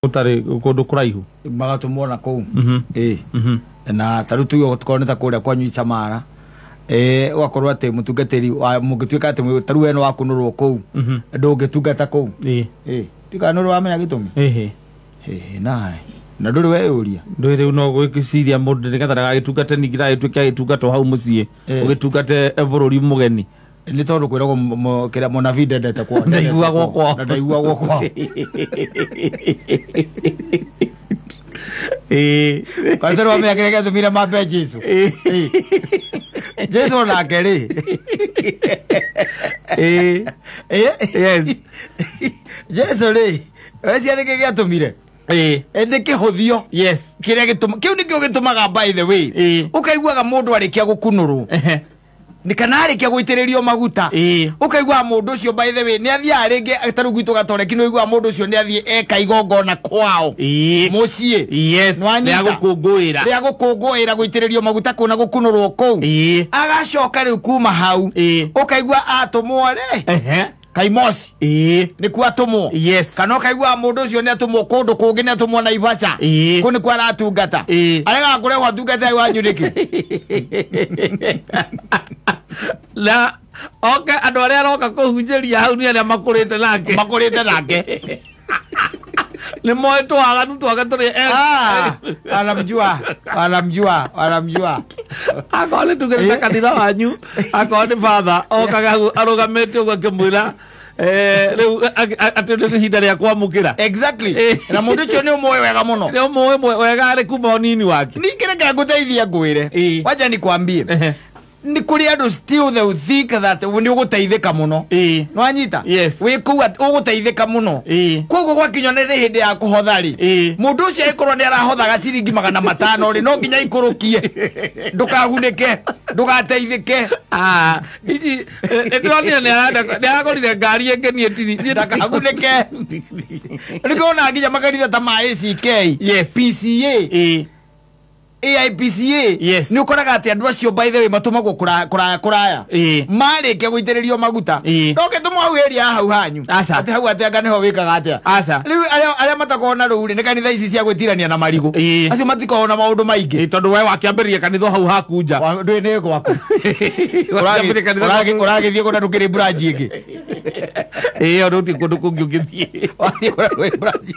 utari kundu kuraihu magatumona kou na tarutu yo tukoneta kuria kwanyu Chamara wakorwo ati mutungatiri wa mugituika ati taru eno wakunurwo kou ndungitungata kou tikanurwo wamenya gitumi na nduri we uria nduri no gwikiciria mundu nigetha ndagagitungate ningira gituike gitungato hau mucie ugitungate bururi mugeni ni tondu kwiragwo kira mona video ndete kwa ndaigua gwakwa Kwanza wame akirega tumira mape Jesu Jesu na keri yes Jesu ri wesi areke gatumire ndike hothio yes kiria gituma kiu nikio gitumaga by the way ukaiguaga mundu arikia gukunuru ni kanari kia guitiririo maguta ukaigua mundu ucio by the way ni athia ringi ataru gwitu gatoreki no igua mundu ucio ni athie eka igongona kwao mucie yes ya gukunguira guitiririo maguta kuna gukunurwo kou agacoka riu kuma hau ukaigua atumwore Kaimosi ni kwa tumo yes kana kaigua mundu ucio ni atumwo kundu kungi ni atumwo na Ivasha kuni kwa ratungata arega kure watungata wanyu niki la oka andu aria roka kuhunjiria hau ni aria makurite nake ni moeto aganu twaga turi anamjua akole tugerita kanitha wanyu akole father okaga arugamete ugo kimwira riu atende hinda ria kwamukira exactly na mundu ucio ni umwe wega muno ni umwe wega ari kuma nini wake nikireka nguteithia ngwire wacha nikwambie ni kuri andu still they think that ni uguteithika muno no anyita we kuga uguteithika muno kogo gwa kinyonere hindi ya kuhothari mundu ucio ikorwo ni arahothaga ciringi 500 ri no nginya ikurukie ndukagunike ndugateithike ici ndronia ni aragorire ngari engenie tiri ndakagunike ndikona nginya makanitha ta ma ACK PCA AIPCA ni ukoraga ati andu acio by the way matumagwo kuraya marike guitiririo maguta ndoke tumo hau area hau hanyu ati hau ati anga niho wikaga atia riu aria matakona ruri ni kanitha ici cia gwitirania na marigo acio matikona maundu maingi tondu we wakiambiria kanitha hau hakunja ndui ni gwaku uragithie kuna ndukiri branch ingi ruti kundu kungi ungithie wathi kuna branch